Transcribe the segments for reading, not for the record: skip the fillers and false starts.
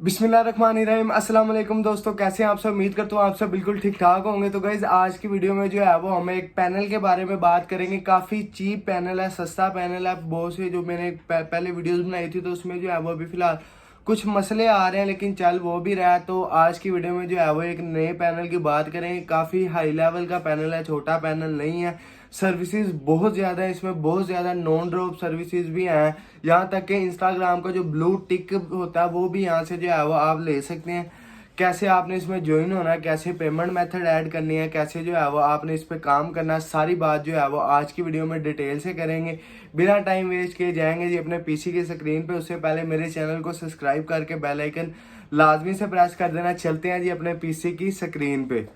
बिस्मिल्लाहिर्रहमानिर्रहीम अस्सलाम वालेकुम दोस्तों, कैसे हैं आप सब। उम्मीद करता हूँ आप सब बिल्कुल ठीक ठाक होंगे। तो गाइज आज की वीडियो में जो है वो हम एक पैनल के बारे में बात करेंगे। काफ़ी चीप पैनल है, सस्ता पैनल है। बहुत से जो मैंने पहले वीडियोस बनाई थी तो उसमें जो है वो अभी फ़िलहाल कुछ मसले आ रहे हैं, लेकिन चल वो भी रहा है। तो आज की वीडियो में जो है वो एक नए पैनल की बात करेंगे। काफ़ी हाई लेवल का पैनल है, छोटा पैनल नहीं है। सर्विसेज बहुत ज़्यादा है इसमें, बहुत ज़्यादा नॉन ड्रॉप सर्विसेज भी हैं। यहाँ तक कि इंस्टाग्राम का जो ब्लू टिक होता है वो भी यहाँ से जो है वो आप ले सकते हैं। कैसे आपने इसमें ज्वाइन होना है, कैसे पेमेंट मेथड ऐड करनी है, कैसे जो है वो आपने इस पर काम करना है, सारी बात जो है वो आज की वीडियो में डिटेल से करेंगे। बिना टाइम वेस्ट किए जाएंगे जी अपने पीसी की स्क्रीन पे। उससे पहले मेरे चैनल को सब्सक्राइब करके बेल आइकन लाजमी से प्रेस कर देना। चलते हैं जी अपने पीसी की स्क्रीन पे।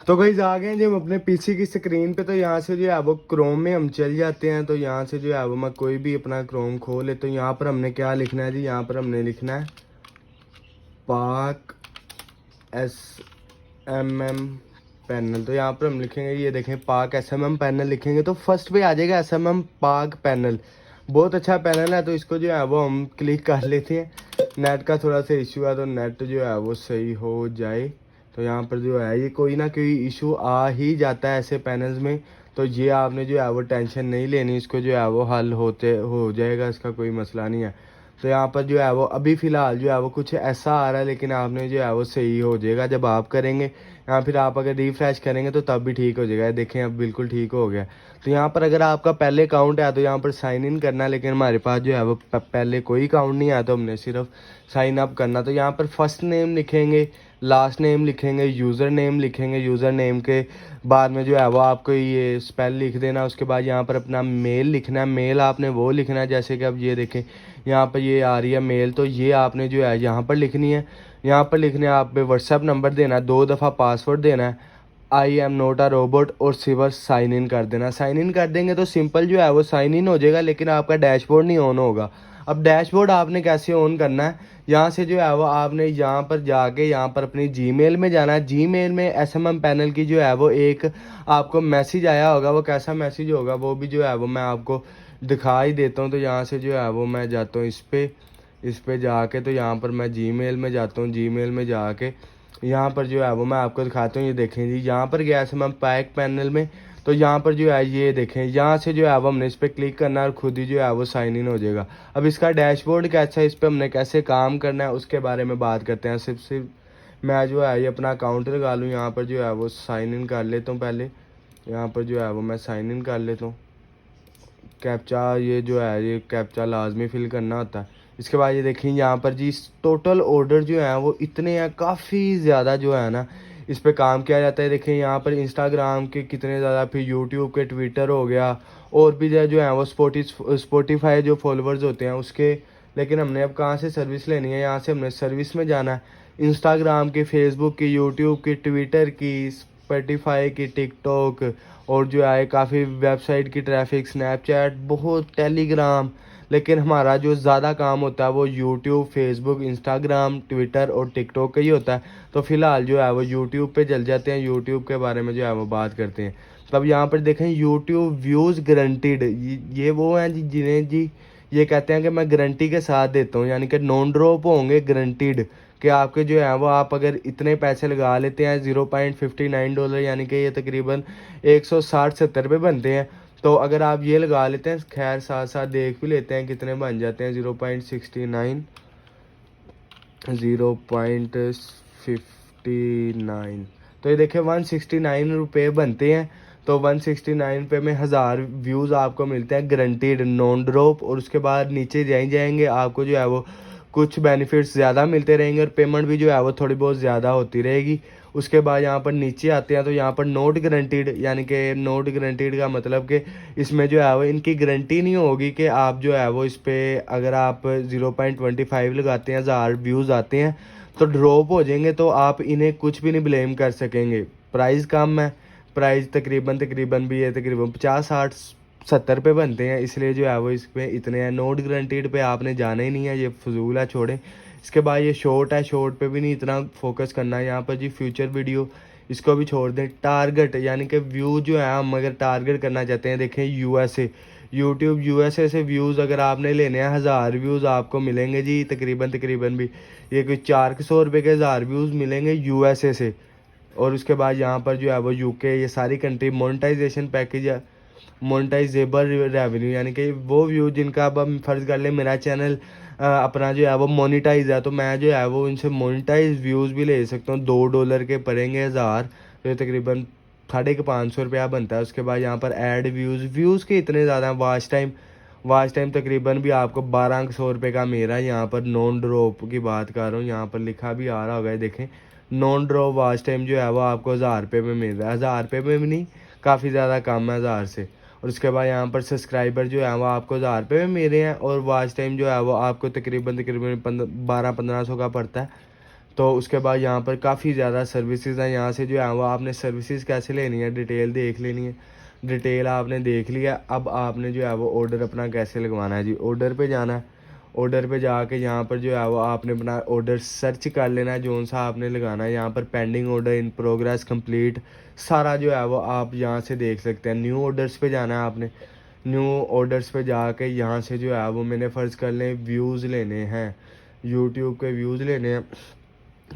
तो गाइस आ गए जी हम अपने पीसी की स्क्रीन पे। तो यहाँ से जो है वो क्रोम में हम चल जाते हैं। तो यहाँ से जो है वो मैं कोई भी अपना क्रोम खोल ले। तो यहाँ पर हमने क्या लिखना है जी, यहाँ पर हमने लिखना है पाक SMM पैनल। तो यहाँ पर हम लिखेंगे, ये देखें पाक SMM पैनल लिखेंगे तो फर्स्ट पे आ जाएगा SMM पाक पैनल। बहुत अच्छा पैनल है। तो इसको जो है वो हम क्लिक कर लेते हैं। नेट का थोड़ा सा इशू है तो नेट जो है वो सही हो जाए। तो यहाँ पर जो है ये कोई ना कोई इशू आ ही जाता है ऐसे पैनल्स में। तो ये आपने जो है वो टेंशन नहीं लेनी, इसको जो है वो हल हो जाएगा, इसका कोई मसला नहीं है। तो यहाँ पर जो है वो अभी फ़िलहाल जो है वो कुछ ऐसा आ रहा है, लेकिन आपने जो है वो सही हो जाएगा जब आप करेंगे। यहाँ फिर आप अगर रिफ्रेश करेंगे तो तब भी ठीक हो जाएगा। देखें अब बिल्कुल ठीक हो गया। तो यहाँ पर अगर आपका पहले अकाउंट है तो यहाँ पर साइन इन करना है, लेकिन हमारे पास जो है वो पहले कोई अकाउंट नहीं आया तो हमने सिर्फ साइन अप करना। तो यहाँ पर फर्स्ट नेम लिखेंगे, लास्ट नेम लिखेंगे, यूज़र नेम लिखेंगे। यूज़र नेम के बाद में जो है वो आपको ये स्पेल लिख देना। उसके बाद यहाँ पर अपना मेल लिखना है। मेल आपने वो लिखना है जैसे कि अब ये देखें यहाँ पर ये आ रही है मेल, तो ये आपने जो है यहाँ पर लिखनी है। यहाँ पर लिखने आप पे व्हाट्सएप नंबर देना है, 2 दफ़ा पासवर्ड देना है, I am note a robot, और सिर्फ साइन इन कर देना। साइन इन कर देंगे तो सिंपल जो है वो साइन इन हो जाएगा, लेकिन आपका डैशबोर्ड नहीं ऑन होगा। अब डैशबोर्ड आपने कैसे ऑन करना है, यहाँ से जो है वो आपने यहाँ पर जाके यहाँ पर अपनी जीमेल में जाना है। जीमेल में SMM पैनल की जो है वो एक आपको मैसेज आया होगा। वो कैसा मैसेज होगा वो भी जो है वो मैं आपको दिखा ही देता हूँ। तो यहाँ से जो है वो मैं जाता हूँ इस पे जाके। तो यहाँ पर मैं जीमेल में जाता हूँ। जीमेल में जाके यहाँ पर जो है वो मैं आपको दिखाता हूँ। ये देखें जी यहाँ पर गया SMM पैक पैनल में। तो यहाँ पर जो है ये देखें, यहाँ से जो है वो हमने इस पर क्लिक करना है और ख़ुद ही जो है वो साइन इन हो जाएगा। अब इसका डैशबोर्ड कैसा है, इस पर हमने कैसे काम करना है उसके बारे में बात करते हैं। सिर्फ मैं जो है ये अपना अकाउंट लगा लूँ, यहाँ पर जो है वो साइन इन कर लेता हूँ। पहले यहाँ पर जो है वो मैं साइन इन कर लेता हूँ। कैप्चा ये जो है ये कैप्चा लाजमी फिल करना होता है। इसके बाद ये देखें यहाँ पर जी टोटल ऑर्डर जो है वो इतने हैं, काफ़ी ज़्यादा जो है ना इस पे काम किया जाता है। देखें यहाँ पर इंस्टाग्राम के कितने ज़्यादा, फिर यूट्यूब के, ट्विटर हो गया, और भी जो है वो स्पॉटिफाई जो फॉलोअर्स होते हैं उसके। लेकिन हमने अब कहाँ से सर्विस लेनी है, यहाँ से हमने सर्विस में जाना है। इंस्टाग्राम की, फेसबुक की, यूट्यूब की, ट्विटर की, स्पॉटिफाई की, टिकटॉक, और जो है काफ़ी वेबसाइट की ट्रैफिक, स्नैपचैट, बहुत, टेलीग्राम। लेकिन हमारा जो ज़्यादा काम होता है वो यूट्यूब, फेसबुक, इंस्टाग्राम, ट्विटर और टिकटॉक का ही होता है। तो फ़िलहाल जो है वो यूट्यूब पे चल जाते हैं। यूट्यूब के बारे में जो है वो बात करते हैं। तब यहाँ पर देखें यूट्यूब व्यूज़ गारंटीड, ये वो हैं जी जिन्हें जी ये कहते हैं कि मैं गारंटी के साथ देता हूँ, यानी कि नॉन ड्रॉप होंगे, गारंटीड। कि आपके जो है वो आप अगर इतने पैसे लगा लेते हैं $0.59, यानी कि ये तकरीबन 160-170 बनते हैं। तो अगर आप ये लगा लेते हैं, खैर साथ साथ देख भी लेते हैं कितने बन जाते हैं। 0.69 0.59, तो ये देखिए 169 रुपये बनते हैं। तो 169 पे में 1000 व्यूज़ आपको मिलते हैं गारंटीड, नॉन ड्रॉप। और उसके बाद नीचे जाएंगे आपको जो है वो कुछ बेनिफिट्स ज़्यादा मिलते रहेंगे और पेमेंट भी जो है वो थोड़ी बहुत ज़्यादा होती रहेगी। उसके बाद यहाँ पर नीचे आते हैं तो यहाँ पर नॉट गारंटीड, यानी कि नॉट गारंटीड का मतलब कि इसमें जो है वो इनकी गारंटी नहीं होगी कि आप जो है वो इस पर अगर आप 0.25 लगाते हैं, 1000 व्यूज़ आते हैं तो ड्रॉप हो जाएंगे, तो आप इन्हें कुछ भी नहीं ब्लेम कर सकेंगे। प्राइस कम है, प्राइस तकरीबन भी है, तकरीबन 50-60-70 पे बनते हैं, इसलिए जो है वो इस पर इतने हैं। नोट गारंटीड पे आपने जाना ही नहीं है, ये फजूल है, छोड़ें। इसके बाद ये शॉर्ट है, शॉर्ट पे भी नहीं इतना फोकस करना है। यहाँ पर जी फ्यूचर वीडियो, इसको भी छोड़ दें। टारगेट, यानी कि व्यू जो है हम अगर टारगेट करना चाहते हैं, देखें यूट्यूब यूएसए से व्यूज़ अगर आपने लेने हैं 1000 व्यूज़ आपको मिलेंगे जी तकरीबन भी, ये कोई 400 रुपये के 1000 व्यूज़ मिलेंगे यूएसए से। और उसके बाद यहाँ पर जो है वो यूके, ये सारी कंट्री मोनेटाइजेशन पैकेज है, मोनेटाइजेबल रेवेन्यू, यानी कि वो व्यू जिनका, अब हम फ़र्ज़ कर लें मेरा चैनल अपना जो है वो मोनेटाइज है, तो मैं जो है वो इनसे मोनेटाइज व्यूज़ भी ले सकता हूँ। $2 के पड़ेंगे 1000, तो तकरीबन 550 रुपया बनता है। उसके बाद यहाँ पर ऐड व्यूज़ के इतने ज़्यादा हैं। वाच टाइम तकरीबन भी आपको 1200 रुपये का मेरा यहाँ पर नॉन ड्रॉप की बात कर रहा हूँ, यहाँ पर लिखा भी आ रहा होगा, देखें नॉन ड्रॉप वाच टाइम जो है वो आपको 1000 रुपये में मिल रहा है। 1000 रुपये में भी नहीं, काफ़ी ज़्यादा कम है 1000 से। और उसके बाद यहाँ पर सब्सक्राइबर जो है वो आपको 1000 रुपये में मिल रहे हैं, और वाच टाइम जो है वो आपको तकरीबन 1200-1500 का पड़ता है। तो उसके बाद यहाँ पर काफ़ी ज़्यादा सर्विसेज हैं। यहाँ से जो है वो आपने सर्विसेज कैसे लेनी है, डिटेल देख लेनी है। डिटेल आपने देख लिया, अब आपने जो है वो ऑर्डर अपना कैसे लगवाना है जी। ऑर्डर पे जाना है, ऑर्डर पे जाके यहाँ पर जो है वो आपने अपना ऑर्डर सर्च कर लेना है जो सा आपने लगाना है। यहाँ पर pending order, in progress, complete, सारा जो है वो आप यहाँ से देख सकते हैं। न्यू ऑर्डर्स पे जाना है आपने, न्यू ऑर्डर्स पे जाके यहाँ से जो है वो मैंने फ़र्ज़ कर लें व्यूज़ लेने हैं, यूट्यूब के व्यूज़ लेने हैं।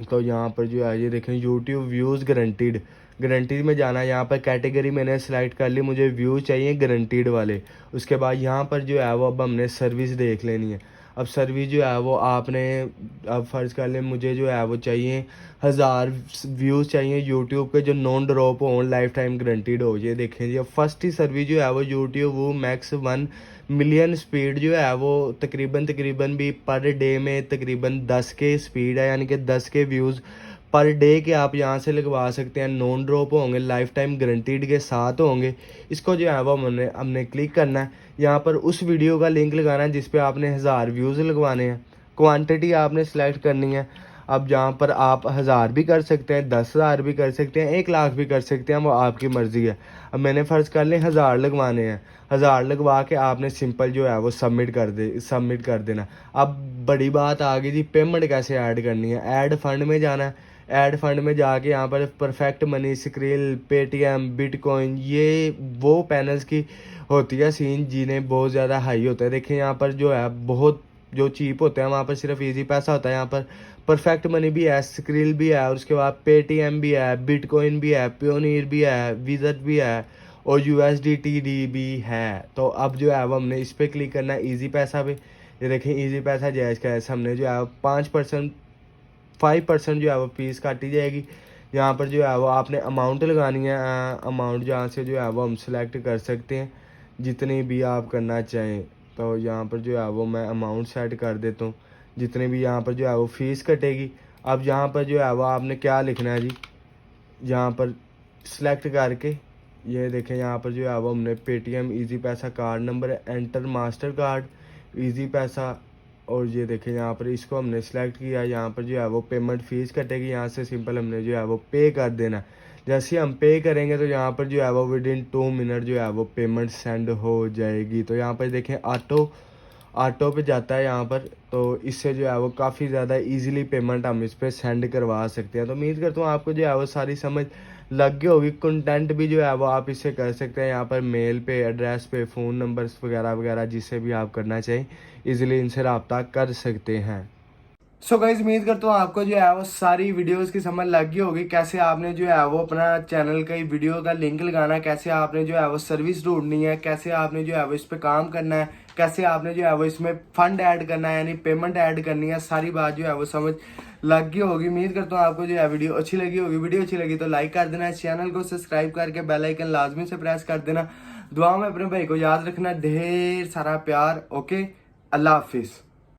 तो यहाँ पर जो है ये देखें यूट्यूब व्यूज़ गारंटीड में जाना है। यहाँ पर कैटेगरी मैंने सेलेक्ट कर ली, मुझे व्यू चाहिए गारंटीड वाले। उसके बाद यहाँ पर जो है वो अब हमने सर्विस देख लेनी है। अब सर्विस जो है वो आपने, अब फ़र्ज़ कर लें मुझे जो है वो चाहिए 1000 व्यूज़ चाहिए यूट्यूब के जो नॉन ड्रॉप हो, लाइफ टाइम गारंटीड हो। ये देखें जी, अब फर्स्ट ही सर्विस जो है वो यूट्यूब वो मैक्स 1 मिलियन स्पीड जो है वो तकरीबन भी पर डे में तकरीबन 10 के स्पीड है, यानी कि 10 के व्यूज़ पर डे के आप यहाँ से लगवा सकते हैं। नॉन ड्रॉप होंगे, लाइफ टाइम गारंटीड के साथ होंगे। इसको जो है वो हमने क्लिक करना है। यहाँ पर उस वीडियो का लिंक लगाना है जिस पे आपने 1000 व्यूज़ लगवाने हैं। क्वांटिटी आपने सेलेक्ट करनी है। अब जहाँ पर आप 1000 भी कर सकते हैं, 10,000 भी कर सकते हैं, 1 लाख भी कर सकते हैं, वो आपकी मर्ज़ी है। अब मैंने फ़र्ज़ कर लें 1000 लगवाने हैं, 1000 लगवा के आपने सिंपल जो है वो सबमिट कर देना। अब बड़ी बात आ गई जी, पेमेंट कैसे ऐड करनी है। ऐड फंड में जाना है, ऐड फंड में जाके यहाँ पर perfect money, skill, Paytm, bitcoin, ये वो पैनल्स की होती है सीन जिन्हें बहुत ज़्यादा हाई होता है। देखिए यहाँ पर जो है बहुत जो चीप होते हैं वहाँ पर सिर्फ इजी पैसा होता है। यहाँ पर परफेक्ट मनी भी है, स्क्रिल भी है, और उसके बाद पेटीएम भी है, बिटकॉइन भी है, प्योनीर भी है, विज़ट भी है, और USDT भी है। तो अब जो है वो हमने इस पर क्लिक करना है, ईजी पैसा पे। ये देखें ईजी पैसा जायज़ का ऐसा हमने जो है 5% जो है वो फीस काटी जाएगी। यहाँ पर जो है वो आपने अमाउंट लगानी है, अमाउंट जहाँ से जो है वो हम सिलेक्ट कर सकते हैं जितनी भी आप करना चाहें। तो यहाँ पर जो है वो मैं अमाउंट सेट कर देता हूँ, जितने भी यहाँ पर जो है वो फ़ीस कटेगी। अब यहाँ पर जो है वो आपने क्या लिखना है जी, यहाँ पर सिलेक्ट करके ये देखें यहाँ पर जो है वो हमने पेटीएम, ईजी पैसा, card number, enter master card, easy पैसा, और ये देखें यहाँ पर इसको हमने सेलेक्ट किया। यहाँ पर जो है वो पेमेंट फ़ीस कटेगी, यहाँ से सिंपल हमने जो है वो पे कर देना। जैसे हम पे करेंगे तो यहाँ पर जो है वो विदिन 2 मिनट जो है वो पेमेंट सेंड हो जाएगी। तो यहाँ पर देखें ऑटो पे जाता है यहाँ पर, तो इससे जो है वो काफ़ी ज़्यादा इजीली पेमेंट हम इस पर सेंड करवा सकते हैं। तो उम्मीद करता हूँ आपको जो है वो सारी समझ लग गई होगी। कंटेंट भी जो है वो आप इससे कर सकते हैं। यहाँ पर मेल पे, एड्रेस पे, फ़ोन नंबर्स वगैरह वगैरह जिससे भी आप करना चाहें इजीली इनसे रब्ता कर सकते हैं। सो गाइस, उम्मीद करता हूँ आपको जो है वो सारी वीडियोस की समझ लग गई होगी। कैसे आपने जो है वो अपना चैनल का वीडियो का लिंक लगाना है, कैसे आपने जो है वो सर्विस ढूंढनी है, कैसे आपने जो है वो इस पर काम करना है, कैसे आपने जो है वो इसमें फंड ऐड करना है, यानी पेमेंट ऐड करनी है। सारी बात जो है वो समझ लग गई होगी। उम्मीद करता हूँ आपको जो है वीडियो अच्छी लगी होगी। वीडियो अच्छी लगी तो लाइक कर देना, चैनल को सब्सक्राइब करके बेल आइकन लाजमी से प्रेस कर देना। दुआ में अपने भाई को याद रखना, ढेर सारा प्यार। ओके, अल्लाह हाफिज़।